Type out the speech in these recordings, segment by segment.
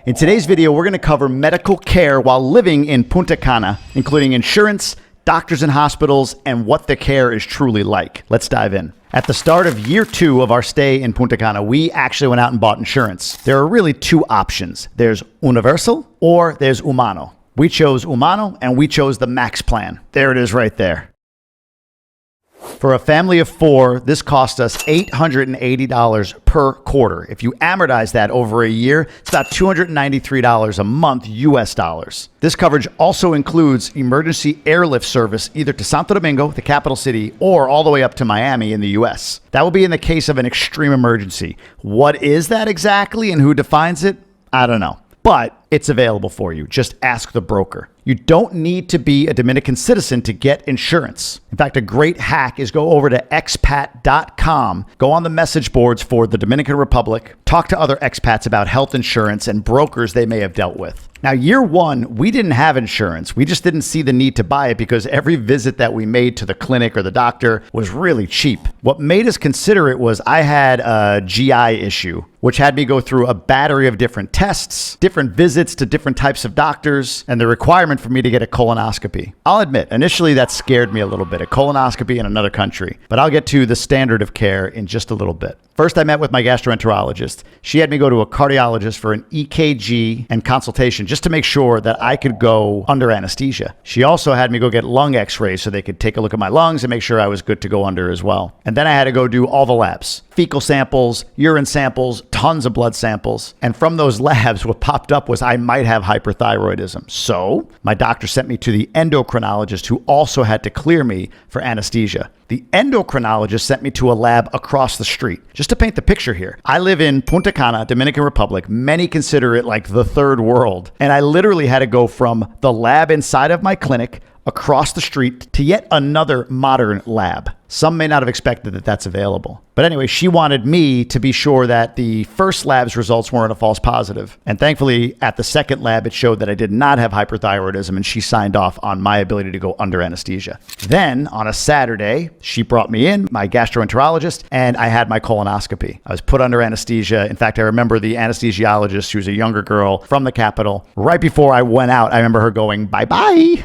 In today's video, we're going to cover medical care while living in Punta Cana, including insurance, doctors and hospitals, and what the care is truly like. Let's dive in. At the start of year 2 of our stay in Punta Cana, we actually went out and bought insurance. There are really two options. There's Universal or there's Humano. We chose Humano and we chose the Max plan. There it is right there. For a family of 4, this cost us $880 per quarter. If you amortize that over a year, it's about $293 a month US dollars. This coverage also includes emergency airlift service either to Santo Domingo, the capital city, or all the way up to Miami in the US. That will be in the case of an extreme emergency. What is that exactly and who defines it? I don't know. But it's available for you. Just ask the broker. You don't need to be a Dominican citizen to get insurance. In fact, a great hack is go over to expat.com, go on the message boards for the Dominican Republic, talk to other expats about health insurance and brokers they may have dealt with. Now, year 1, we didn't have insurance. We just didn't see the need to buy it because every visit that we made to the clinic or the doctor was really cheap. What made us consider it was I had a GI issue, which had me go through a battery of different tests, different visits to different types of doctors, and the requirement for me to get a colonoscopy. I'll admit, initially that scared me a little bit, a colonoscopy in another country, but I'll get to the standard of care in just a little bit. First, I met with my gastroenterologist. She had me go to a cardiologist for an EKG and consultation just to make sure that I could go under anesthesia. She also had me go get lung x-rays so they could take a look at my lungs and make sure I was good to go under as well. And then I had to go do all the labs, fecal samples, urine samples, tons of blood samples. And from those labs, what popped up was I might have hyperthyroidism. So my doctor sent me to the endocrinologist who also had to clear me for anesthesia. The endocrinologist sent me to a lab across the street. Just to paint the picture here, I live in Punta Cana, Dominican Republic. Many consider it like the third world. And I literally had to go from the lab inside of my clinic across the street to yet another modern lab. Some may not have expected that that's available. But anyway, she wanted me to be sure that the first lab's results weren't a false positive. And thankfully, at the second lab, it showed that I did not have hyperthyroidism, and she signed off on my ability to go under anesthesia. Then, on a Saturday, she brought me in, my gastroenterologist, and I had my colonoscopy. I was put under anesthesia. In fact, I remember the anesthesiologist, who was a younger girl from the capital. Right before I went out, I remember her going, bye-bye.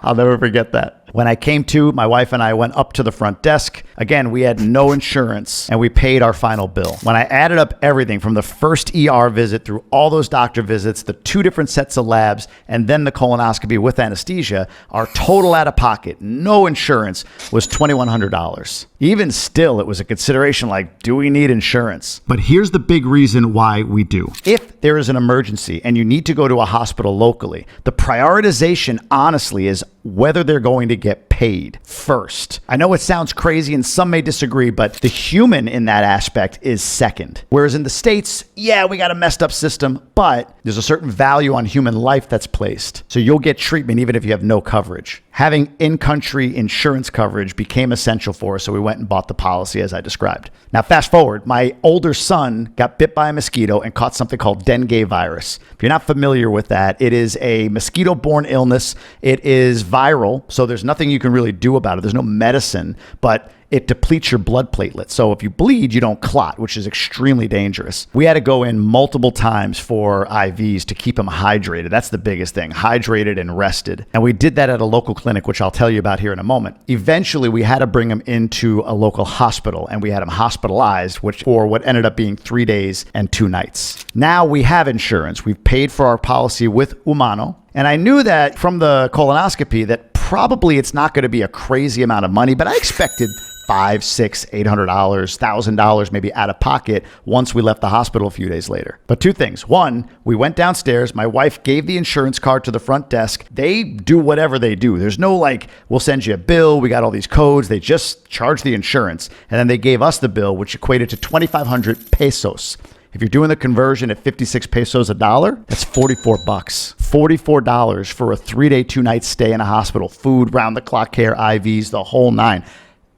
I'll never forget that. When I came to, my wife and I went up to the front desk. Again, we had no insurance and we paid our final bill. When I added up everything from the first ER visit through all those doctor visits, the 2 different sets of labs, and then the colonoscopy with anesthesia, our total out of pocket, no insurance, was $2,100. Even still, it was a consideration like, do we need insurance? But here's the big reason why we do. If there is an emergency and you need to go to a hospital locally, the prioritization honestly is whether they're going to get paid first. I know it sounds crazy and some may disagree, but the human in that aspect is second. Whereas in the States, yeah, we got a messed up system, but there's a certain value on human life that's placed. So you'll get treatment even if you have no coverage. Having in-country insurance coverage became essential for us, so we went and bought the policy as I described. Now, fast forward, my older son got bit by a mosquito and caught something called dengue virus. If you're not familiar with that, it is a mosquito-borne illness. It is viral, so there's nothing you can really do about it. There's no medicine, but it depletes your blood platelets. So if you bleed, you don't clot, which is extremely dangerous. We had to go in multiple times for IVs to keep him hydrated. That's the biggest thing, hydrated and rested. And we did that at a local clinic, which I'll tell you about here in a moment. Eventually, we had to bring him into a local hospital and we had him hospitalized, for what ended up being 3 days and 2 nights. Now we have insurance. We've paid for our policy with Humano. And I knew that from the colonoscopy that probably it's not going to be a crazy amount of money, but I expected $500, $600, $800, $1,000 maybe out of pocket once we left the hospital a few days later. But 2 things. 1, we went downstairs. My wife gave the insurance card to the front desk. They do whatever they do. There's no like, we'll send you a bill. We got all these codes. They just charge the insurance. And then they gave us the bill, which equated to 2,500 pesos. If you're doing the conversion at 56 pesos a dollar, that's $44. $44 for a 3-day, 2-night stay in a hospital. Food, round-the-clock care, IVs, the whole 9.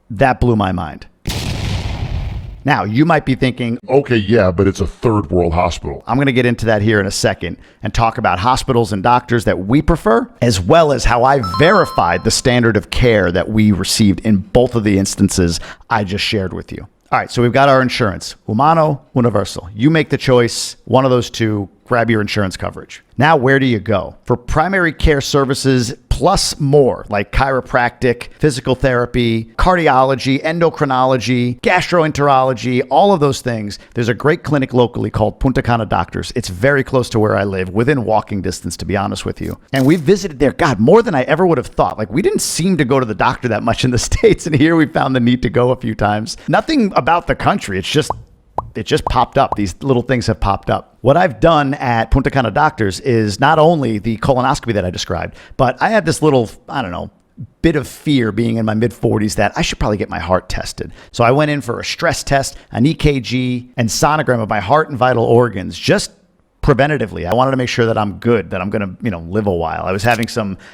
That blew my mind. Now, you might be thinking, okay, yeah, but it's a third world hospital. I'm going to get into that here in a second and talk about hospitals and doctors that we prefer, as well as how I verified the standard of care that we received in both of the instances I just shared with you. All right, so we've got our insurance, Humano, Universal. You make the choice, one of those two, grab your insurance coverage. Now, where do you go? For primary care services plus more, like chiropractic, physical therapy, cardiology, endocrinology, gastroenterology, all of those things, there's a great clinic locally called Punta Cana Doctors. It's very close to where I live, within walking distance, to be honest with you. And we visited there, God, more than I ever would have thought. Like, we didn't seem to go to the doctor that much in the States, and here we found the need to go a few times. Nothing about the country. It just popped up. These little things have popped up. What I've done at Punta Cana Doctors is not only the colonoscopy that I described, but I had this little, bit of fear being in my mid-40s that I should probably get my heart tested. So I went in for a stress test, an EKG, and sonogram of my heart and vital organs, just preventatively. I wanted to make sure that I'm good, that I'm going to, live a while. I was having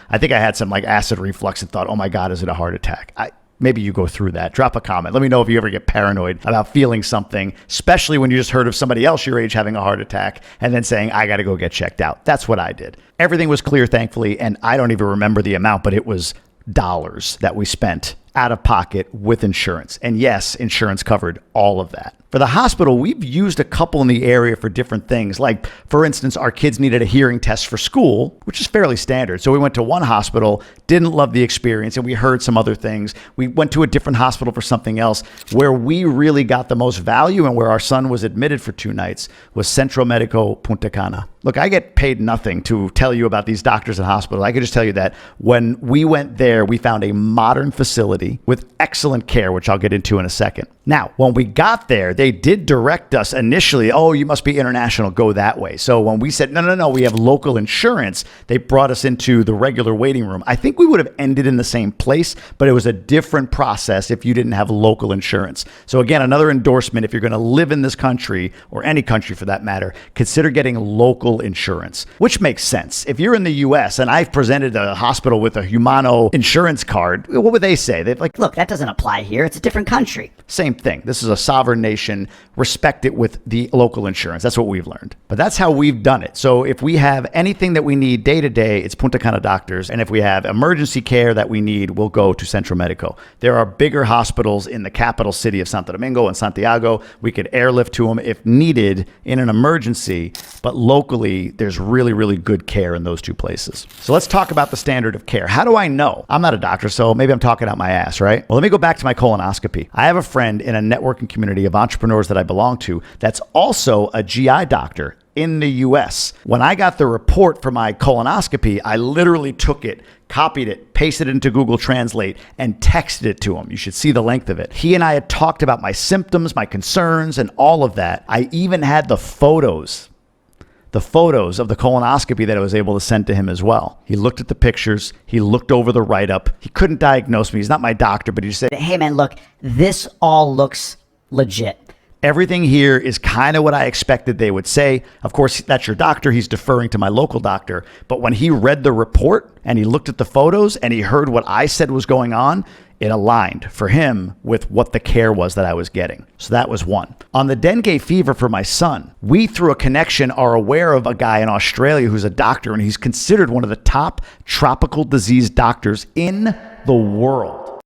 I think I had some like acid reflux and thought, oh my God, is it a heart attack? Maybe you go through that. Drop a comment. Let me know if you ever get paranoid about feeling something, especially when you just heard of somebody else your age having a heart attack and then saying, I got to go get checked out. That's what I did. Everything was clear, thankfully, and I don't even remember the amount, but it was dollars that we spent out of pocket with insurance. And yes, insurance covered all of that. For the hospital, we've used a couple in the area for different things. Like, for instance, our kids needed a hearing test for school, which is fairly standard. So we went to one hospital, didn't love the experience, and we heard some other things. We went to a different hospital for something else. Where we really got the most value and where our son was admitted for 2 nights was Centro Medico Punta Cana. Look, I get paid nothing to tell you about these doctors and hospitals. I could just tell you that when we went there, we found a modern facility with excellent care, which I'll get into in a second. Now, when we got there, they did direct us initially, oh, you must be international, go that way. So when we said, no, we have local insurance, they brought us into the regular waiting room. I think we would have ended in the same place, but it was a different process if you didn't have local insurance. So again, another endorsement, if you're going to live in this country, or any country for that matter, consider getting local insurance, which makes sense. If you're in the US and I've presented a hospital with a Humano insurance card, what would they say? They'd like, look, that doesn't apply here. It's a different country. Same thing. This is a sovereign nation. Respect it with the local insurance. That's what we've learned. But that's how we've done it. So if we have anything that we need day to day, it's Punta Cana Doctors. And if we have emergency care that we need, we'll go to Centro Medico. There are bigger hospitals in the capital city of Santo Domingo and Santiago. We could airlift to them if needed in an emergency. But locally, there's really, really good care in those two places. So let's talk about the standard of care. How do I know? I'm not a doctor, so maybe I'm talking out my ass, right? Well, let me go back to my colonoscopy. I have a friend in a networking community of entrepreneurs that I belong to that's also a GI doctor in the US. When I got the report for my colonoscopy, I literally took it, copied it, pasted it into Google Translate, and texted it to him. You should see the length of it. He and I had talked about my symptoms, my concerns, and all of that. I even had the photos of the colonoscopy that I was able to send to him as well. He looked at the pictures. He looked over the write-up. He couldn't diagnose me. He's not my doctor, but he said, Hey man, look, this all looks legit. everything here is kind of what I expected they would say. Of course, that's your doctor. He's deferring to my local doctor. But when he read the report and he looked at the photos and he heard what I said was going on, it aligned for him with what the care was that I was getting. So that was one. On the dengue fever for my son, we through a connection are aware of a guy in Australia who's a doctor, and he's considered one of the top tropical disease doctors in the world.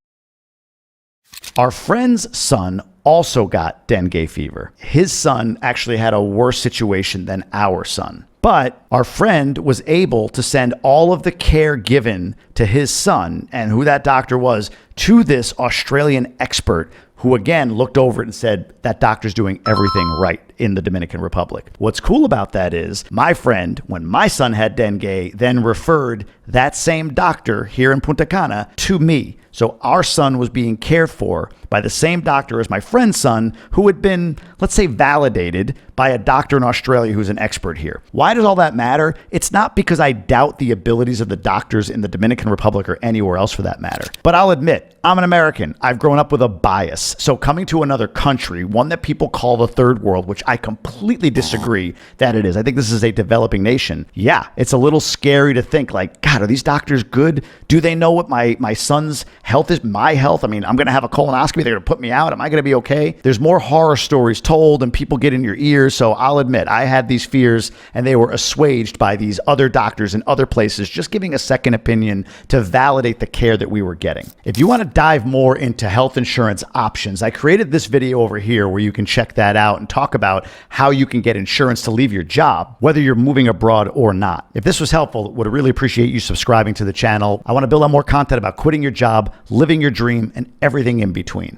Our friend's son also got dengue fever. His son actually had a worse situation than our son. But our friend was able to send all of the care given to his son and who that doctor was to this Australian expert who again looked over it and said, that doctor's doing everything right in the Dominican Republic. What's cool about that is my friend, when my son had dengue, then referred that same doctor here in Punta Cana to me. So our son was being cared for by the same doctor as my friend's son, who had been, let's say, validated by a doctor in Australia who's an expert here. Why does all that matter? It's not because I doubt the abilities of the doctors in the Dominican Republic or anywhere else for that matter. But I'll admit, I'm an American. I've grown up with a bias. So coming to another country, one that people call the third world, which I completely disagree that it is. I think this is a developing nation. Yeah, it's a little scary to think like, God, are these doctors good? Do they know what my son's health is? My health? I mean, I'm going to have a colonoscopy. They're going to put me out. Am I going to be okay? There's more horror stories told and people get in your ears. So I'll admit I had these fears and they were assuaged by these other doctors in other places, just giving a second opinion to validate the care that we were getting. If you want to dive more into health insurance options, options. I created this video over here where you can check that out and talk about how you can get insurance to leave your job, whether you're moving abroad or not. If this was helpful, would really appreciate you subscribing to the channel. I want to build out more content about quitting your job, living your dream, and everything in between.